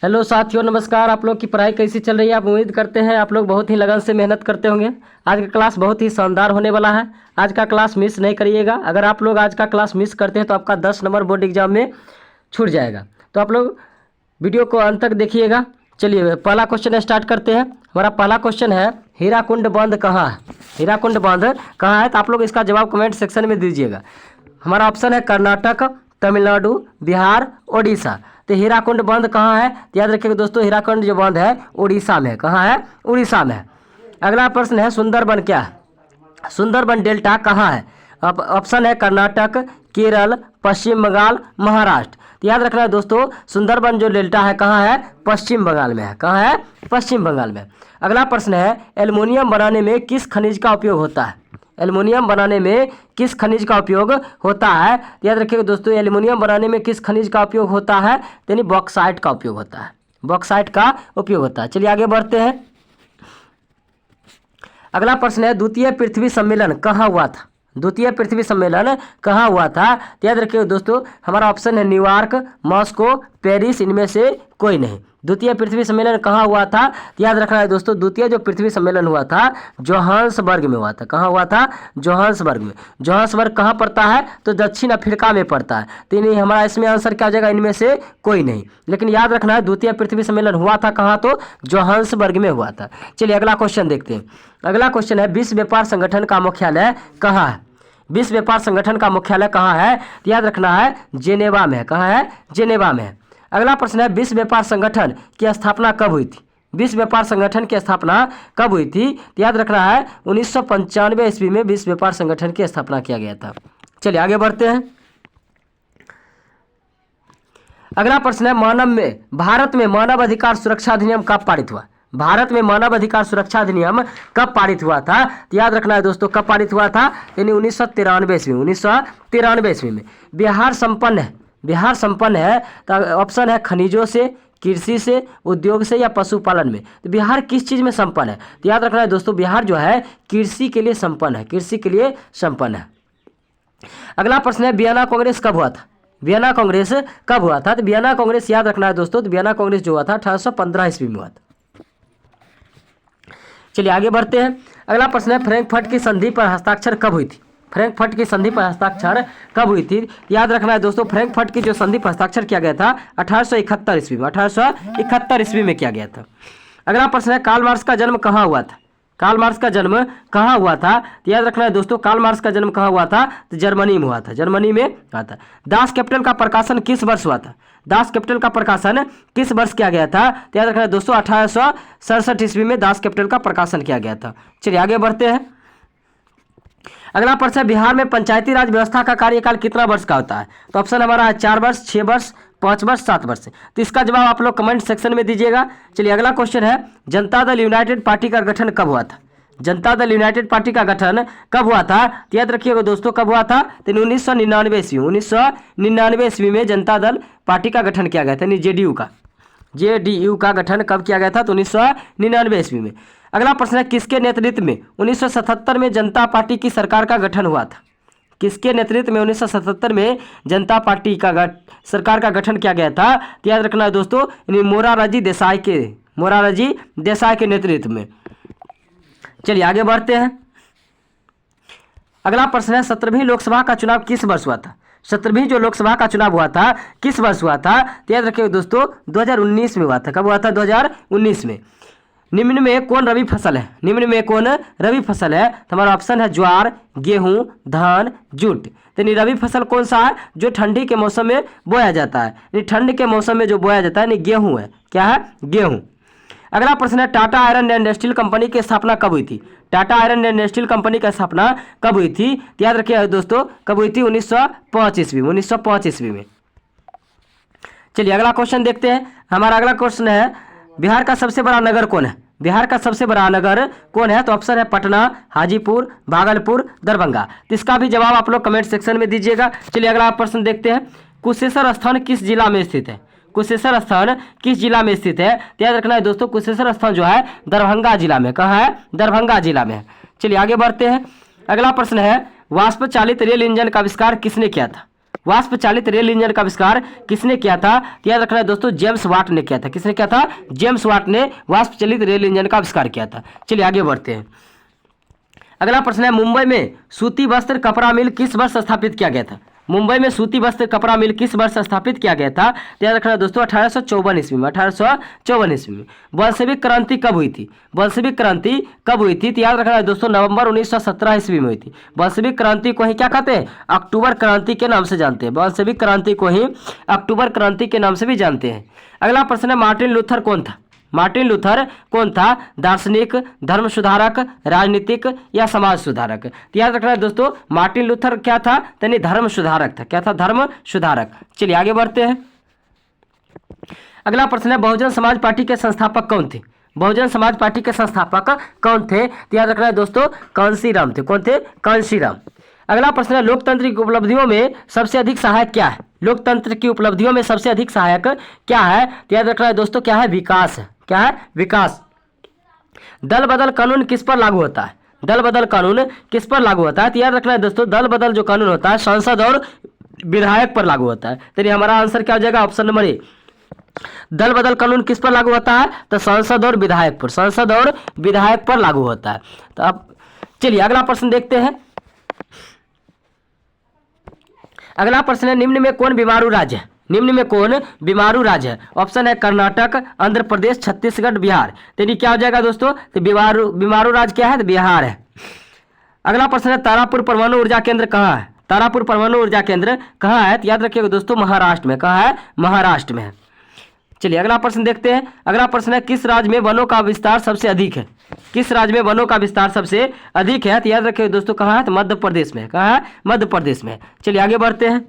Hello साथियों, नमस्कार। आप लोग की पढ़ाई कैसी चल रही है? आप उम्मीद करते हैं आप लोग बहुत ही लगन से मेहनत करते होंगे। आज का क्लास बहुत ही शानदार होने वाला है। आज का क्लास मिस नहीं करिएगा। अगर आप लोग आज का क्लास मिस करते हैं तो आपका 10 नंबर बोर्ड एग्जाम में छूट जाएगा। तो आप लोग वीडियो को अंत तक देखिएगा। चलिए पहला क्वेश्चन स्टार्ट करते हैं। हमारा पहला क्वेश्चन है, हीराकुंड बांध कहाँ है? हीराकुंड बांध कहाँ है? तो आप लोग इसका जवाब कमेंट सेक्शन में दीजिएगा। हमारा ऑप्शन है कर्नाटक, तमिलनाडु, बिहार, ओडिशा। तो हीराकुंड बांध कहाँ है? तो याद रखिएगा दोस्तों, हीराकुंड जो बांध है उड़ीसा में है। कहाँ है? उड़ीसा में है। अगला प्रश्न है, सुंदरबन क्या है? सुंदरबन डेल्टा कहाँ है? ऑप्शन है कर्नाटक, केरल, पश्चिम बंगाल, महाराष्ट्र। तो याद रखना है दोस्तों, सुंदरबन जो डेल्टा है कहाँ है? पश्चिम बंगाल में है। कहाँ है? पश्चिम बंगाल में। अगला प्रश्न है, एल्युमिनियम बनाने में किस खनिज का उपयोग होता है? एल्युमिनियम बनाने में किस खनिज का उपयोग होता है? याद रखिएगा दोस्तों, एल्युमिनियम बनाने में किस खनिज का उपयोग होता है? यानी बॉक्साइट का उपयोग होता है। बॉक्साइट का उपयोग होता है। चलिए आगे बढ़ते हैं। अगला प्रश्न है, द्वितीय पृथ्वी सम्मेलन कहाँ हुआ था? द्वितीय पृथ्वी सम्मेलन कहाँ हुआ था? तो याद रखिएगा दोस्तों, हमारा ऑप्शन है न्यूयॉर्क, मॉस्को, पेरिस, इनमें से कोई नहीं। द्वितीय पृथ्वी सम्मेलन कहाँ हुआ था? तो याद रखना है दोस्तों, द्वितीय जो पृथ्वी सम्मेलन हुआ था जोहान्सबर्ग में हुआ था। कहाँ हुआ था? जोहान्सबर्ग में। जोहान्सबर्ग कहाँ पड़ता है? तो दक्षिण अफ्रीका में पड़ता है। तो नहीं, हमारा इसमें आंसर क्या आ जाएगा? इनमें से कोई नहीं। लेकिन याद रखना है, द्वितीय पृथ्वी सम्मेलन हुआ था कहाँ? तो जोहान्सबर्ग में हुआ था। चलिए अगला क्वेश्चन देखते हैं। अगला क्वेश्चन है, विश्व व्यापार संगठन का मुख्यालय कहाँ है? विश्व व्यापार संगठन का मुख्यालय कहाँ है? तो याद रखना है, जेनेवा में है। कहाँ है? जेनेवा में है। अगला प्रश्न है, विश्व व्यापार संगठन की स्थापना कब हुई थी? विश्व व्यापार संगठन की स्थापना कब हुई थी? तो याद रखना है, 1995 ईस्वी में विश्व व्यापार संगठन की स्थापना किया गया था। चलिए आगे बढ़ते हैं। अगला प्रश्न है, भारत में मानव अधिकार सुरक्षा अधिनियम कब पारित हुआ? भारत में मानव अधिकार सुरक्षा अधिनियम कब पारित हुआ था? तो याद रखना है दोस्तों, कब पारित हुआ था? यानी 1993 ईस्वी में। 1993 ईस्वी में। बिहार संपन्न है। बिहार संपन्न है तो ऑप्शन है खनिजों से, कृषि से, उद्योग से या पशुपालन में। तो बिहार किस चीज़ में संपन्न है? तो याद रखना है दोस्तों, बिहार जो है कृषि के लिए संपन्न है। कृषि के लिए संपन्न है। अगला प्रश्न है, वियना कांग्रेस कब हुआ था? वियना कांग्रेस कब हुआ था? तो वियना कांग्रेस याद रखना है दोस्तों, तो वियना कांग्रेस जो हुआ था 1815 ईस्वी में हुआ था। चलिए आगे बढ़ते हैं। अगला प्रश्न है, फ्रैंकफर्ट की संधि पर हस्ताक्षर कब हुई थी? फ्रैंकफर्ट की संधि पर हस्ताक्षर कब हुई थी? याद रखना है दोस्तों, फ्रैंकफर्ट की जो संधि पर हस्ताक्षर किया गया था 1871 ईस्वी में। 1871 ईस्वी में किया गया था। अगला प्रश्न है, कार्ल मार्क्स का जन्म कहाँ हुआ था? कार्ल मार्क्स का जन्म कहाँ हुआ था? तो याद रखना है दोस्तों, कार्ल मार्क्स का जन्म कहाँ हुआ था? तो जर्मनी में हुआ था। जर्मनी में हुआ था। दास कैपिटल का प्रकाशन किस वर्ष हुआ था? दास कैपिटल का प्रकाशन किस वर्ष किया गया था? तो याद रखना है दोस्तों, 1867 ईस्वी में दास कैपिटल का प्रकाशन किया गया था। चलिए आगे बढ़ते हैं। अगला प्रश्न है, बिहार में पंचायती राज व्यवस्था का कार्यकाल कितना वर्ष का होता है? तो ऑप्शन हमारा है 4 वर्ष, 6 वर्ष, 5 वर्ष, 7 वर्ष। तो इसका जवाब आप लोग कमेंट सेक्शन में दीजिएगा। चलिए अगला क्वेश्चन है, जनता दल यूनाइटेड पार्टी का गठन कब हुआ था? जनता दल यूनाइटेड पार्टी का गठन कब हुआ था? तो याद रखिएगा दोस्तों, कब हुआ था? तो 1999 ईस्वी। 1999 ईस्वी में जनता दल पार्टी का गठन किया गया था। यानी जेडीयू का गठन कब किया गया था? तो 1999 ईस्वी में। अगला प्रश्न है, किसके नेतृत्व में 1977 में जनता पार्टी की सरकार का गठन हुआ था? किसके नेतृत्व में 1977 में जनता पार्टी का सरकार का गठन किया गया था? तो याद रखना है दोस्तों, मोरारजी देसाई के नेतृत्व में। चलिए आगे बढ़ते हैं। अगला प्रश्न है, 17वीं लोकसभा का चुनाव किस वर्ष हुआ था? 17वीं जो लोकसभा का चुनाव हुआ था किस वर्ष हुआ था? तो याद रखिएगा दोस्तों, 2019 में हुआ था। कब हुआ था? 2019 में। निम्न में कौन रबी फसल है? निम्न में कौन रबी फसल है? तो हमारा ऑप्शन है ज्वार, गेहूं, धान, जूट। तो रबी फसल कौन सा है? जो ठंडी के मौसम में बोया जाता है। ठंड के मौसम में जो बोया जाता है गेहूं है। क्या है? गेहूं। अगला प्रश्न है, Tata iron and steel company की स्थापना कब हुई थी? Tata iron and steel company की स्थापना कब हुई थी? तो याद रखिए दोस्तों, कब हुई थी? 1905 ईस्वी में। 1905 ईस्वी में। चलिए अगला क्वेश्चन देखते हैं। हमारा अगला क्वेश्चन है, बिहार का सबसे बड़ा नगर कौन है? बिहार का सबसे बड़ा नगर कौन है? तो ऑप्शन है पटना, हाजीपुर, भागलपुर, दरभंगा। तो इसका भी जवाब आप लोग कमेंट सेक्शन में दीजिएगा। चलिए अगला प्रश्न देखते हैं। कुशेश्वर स्थान किस जिला में स्थित है? कुशेश्वर स्थान किस जिला में स्थित है? तो याद रखना है दोस्तों, कुशेश्वर स्थान जो है दरभंगा जिला में। कहाँ है? दरभंगा जिला में है। चलिए आगे बढ़ते हैं। अगला प्रश्न है, वाष्प चालित रेल इंजन का आविष्कार किसने किया था? वाष्प चालित रेल इंजन का आविष्कार किसने किया था? तो याद रखना है दोस्तों, जेम्स वाट ने किया था। किसने किया था? जेम्स वाट ने वाष्प चालित रेल इंजन का आविष्कार किया था। चलिए आगे बढ़ते हैं। अगला प्रश्न है, मुंबई में सूती वस्त्र कपड़ा मिल किस वर्ष स्थापित किया गया था? मुंबई में सूती वस्त्र कपड़ा मिल किस वर्ष स्थापित किया गया था? तो याद रखना है दोस्तों, 1854 ईस्वी में। 1854 ईस्वी में। बल्शेविक क्रांति कब हुई थी? बल्शेविक क्रांति कब हुई थी? तो याद रखना है दोस्तों, नवंबर 1917 ईस्वी में हुई थी। बल्शेविक क्रांति को ही क्या कहते हैं? अक्टूबर क्रांति के नाम से जानते हैं। बल्शेविक क्रांति को ही अक्टूबर क्रांति के नाम से भी जानते हैं। अगला प्रश्न है, मार्टिन लूथर कौन था? मार्टिन लूथर कौन था? दार्शनिक, धर्म सुधारक, राजनीतिक या समाज सुधारक? तो याद रखना है दोस्तों, मार्टिन लूथर क्या था? यानी धर्म सुधारक था। क्या था? धर्म सुधारक। चलिए आगे बढ़ते हैं। अगला प्रश्न है, बहुजन समाज पार्टी के संस्थापक कौन थे? बहुजन समाज पार्टी के संस्थापक कौन थे? तो याद रखना है दोस्तों, कांशीराम थे। कौन थे? कांशीराम। अगला प्रश्न है, लोकतंत्र की उपलब्धियों में सबसे अधिक सहायक क्या है? लोकतंत्र की उपलब्धियों में सबसे अधिक सहायक क्या है? तो याद रखना है दोस्तों, क्या है? विकास है। क्या है? विकास। दल बदल कानून किस पर लागू होता है? दल बदल कानून किस पर लागू होता है? तो याद रखना है दोस्तों, दल बदल जो कानून होता है सांसद और विधायक पर लागू होता है। तो हमारा आंसर क्या हो जाएगा? Option number A. दल बदल कानून किस पर लागू होता है? तो सांसद और विधायक पर। सांसद और विधायक पर लागू होता है। तो अब चलिए अगला प्रश्न देखते हैं। अगला प्रश्न है, निम्न में कौन बीमारू राज्य है? निम्न में कौन बीमारू राज्य है? ऑप्शन है कर्नाटक, आंध्र प्रदेश, छत्तीसगढ़, बिहार। तो ये क्या हो जाएगा दोस्तों? तो बीमारू राज्य क्या है? तो बिहार है। अगला प्रश्न है, तारापुर परमाणु ऊर्जा केंद्र कहाँ है? तारापुर परमाणु ऊर्जा केंद्र कहाँ है? तो याद रखिएगा दोस्तों, महाराष्ट्र में। कहाँ है? महाराष्ट्र में है। चलिए अगला प्रश्न देखते हैं। अगला प्रश्न है, किस राज्य में वनों का विस्तार सबसे अधिक है? किस राज्य में वनों का विस्तार सबसे अधिक है? तो याद रखिए दोस्तों, कहाँ है? तो मध्य प्रदेश में। कहाँ है? मध्य प्रदेश में। चलिए आगे बढ़ते हैं।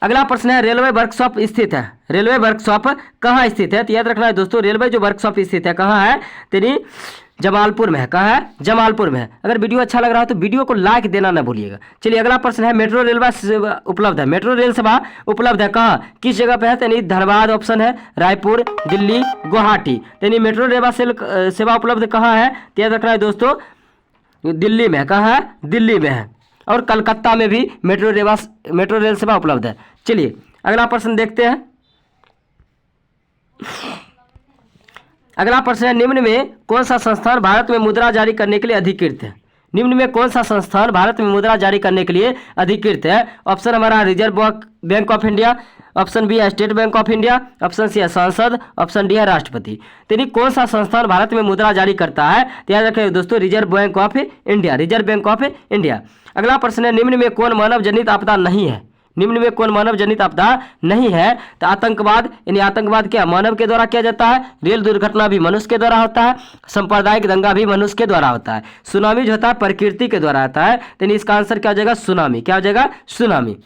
अगला प्रश्न है, रेलवे वर्कशॉप स्थित है। रेलवे वर्कशॉप कहाँ स्थित है? तो याद रखना है दोस्तों, रेलवे जो वर्कशॉप स्थित है कहाँ है? तेरी जमालपुर में है। कहाँ है? जमालपुर में है। अगर वीडियो अच्छा लग रहा हो तो वीडियो को लाइक देना ना भूलिएगा। चलिए अगला प्रश्न है, मेट्रो रेलवे सेवा उपलब्ध है। मेट्रो रेल सेवा उपलब्ध है कहाँ? किस जगह पे है? यानी धनबाद ऑप्शन है, रायपुर, दिल्ली, गुवाहाटी। यानी मेट्रो रेलवे सेवा उपलब्ध कहाँ है? तो याद रखना है दोस्तों, दिल्ली में। कहाँ है? दिल्ली में है। और कलकत्ता में भी मेट्रो रेल सेवा उपलब्ध है। चलिए अगला प्रश्न देखते हैं। अगला प्रश्न है, निम्न में कौन सा संस्थान भारत में मुद्रा जारी करने के लिए अधिकृत है? निम्न में कौन सा संस्थान भारत में मुद्रा जारी करने के लिए अधिकृत है? ऑप्शन हमारा Reserve Bank of India, option B है State Bank of India, option C है संसद, ऑप्शन डी है राष्ट्रपति। तो कौन सा संस्थान भारत में मुद्रा जारी करता है? तो याद रखें दोस्तों, reserve Bank of India. Reserve Bank of India. अगला प्रश्न है, निम्न में कौन मानव जनित आपदा नहीं है? निम्न में कौन मानव जनित आपदा नहीं है? तो आतंकवाद। यानी आतंकवाद क्या मानव के द्वारा किया जाता है? रेल दुर्घटना भी मनुष्य के द्वारा होता है। सांप्रदायिक दंगा भी मनुष्य के द्वारा होता है। सुनामी जो होता है प्रकृति के द्वारा आता है। तो इसका आंसर क्या हो जाएगा? सुनामी। क्या हो जाएगा? सुनामी।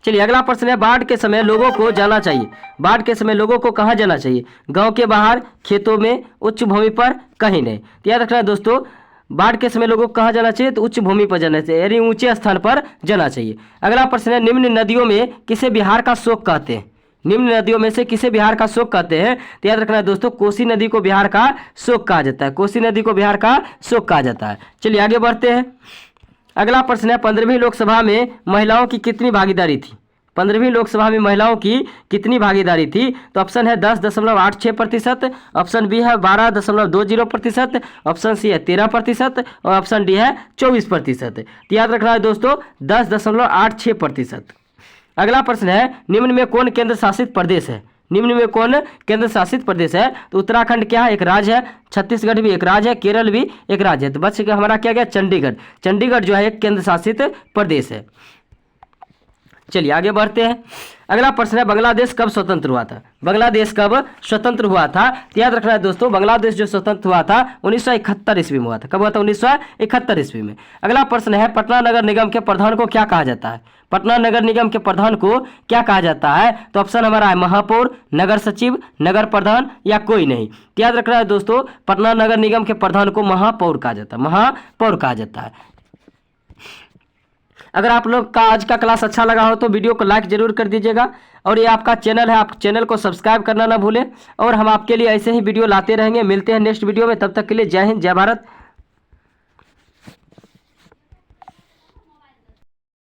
चलिए अगला प्रश्न है, बाढ़ के समय लोगों को जाना चाहिए। बाढ़ के समय लोगों को कहाँ जाना चाहिए? गांव के बाहर, खेतों में, उच्च भूमि पर, कहीं नहीं। तो याद रखना है दोस्तों, बाढ़ के समय लोगों को कहाँ जाना चाहिए? तो उच्च भूमि पर जाना चाहिए, यानी ऊंचे स्थान पर जाना चाहिए। अगला प्रश्न है, निम्न नदियों में किसे बिहार का शोक कहते हैं? निम्न नदियों में से किसे बिहार का शोक कहते हैं? तो याद रखना है दोस्तों, कोसी नदी को बिहार का शोक कहा जाता है। कोसी नदी को बिहार का शोक कहा जाता है। चलिए आगे बढ़ते हैं। अगला प्रश्न है, 15वीं लोकसभा में महिलाओं की कितनी भागीदारी थी? 15वीं लोकसभा में महिलाओं की कितनी भागीदारी थी? तो ऑप्शन है 10.86%, ऑप्शन बी है 12.20%, ऑप्शन सी है 13% और ऑप्शन डी है 24%। तो याद रखना है दोस्तों, 10.86%। अगला प्रश्न है, निम्न में कौन केंद्र शासित प्रदेश है? निम्न में कौन केंद्र शासित प्रदेश है? तो उत्तराखंड क्या है? एक राज्य है। छत्तीसगढ़ भी एक राज्य है। केरल भी एक राज्य है। तो बच के हमारा क्या गया? चंडीगढ़। चंडीगढ़ जो है एक केंद्र शासित प्रदेश है। चलिए आगे बढ़ते हैं। अगला प्रश्न है, बांग्लादेश कब स्वतंत्र हुआ था? बांग्लादेश कब स्वतंत्र हुआ था? तो याद रखना है दोस्तों, बांग्लादेश जो स्वतंत्र हुआ था 1971 ईस्वी में हुआ था। कब हुआ था? 1971 ईस्वी में। अगला प्रश्न है, पटना नगर निगम के प्रधान को क्या कहा जाता है? पटना नगर निगम के प्रधान को क्या कहा जाता है? तो ऑप्शन हमारा है महापौर, नगर सचिव, नगर प्रधान या कोई नहीं। तो याद रखना है दोस्तों, पटना नगर निगम के प्रधान को महापौर कहा जाता है। महापौर कहा जाता है। अगर आप लोग का आज का क्लास अच्छा लगा हो तो वीडियो को लाइक जरूर कर दीजिएगा, और ये आपका चैनल है, आप चैनल को सब्सक्राइब करना ना भूलें। और हम आपके लिए ऐसे ही वीडियो लाते रहेंगे। मिलते हैं नेक्स्ट वीडियो में, तब तक के लिए जय हिंद, जय भारत।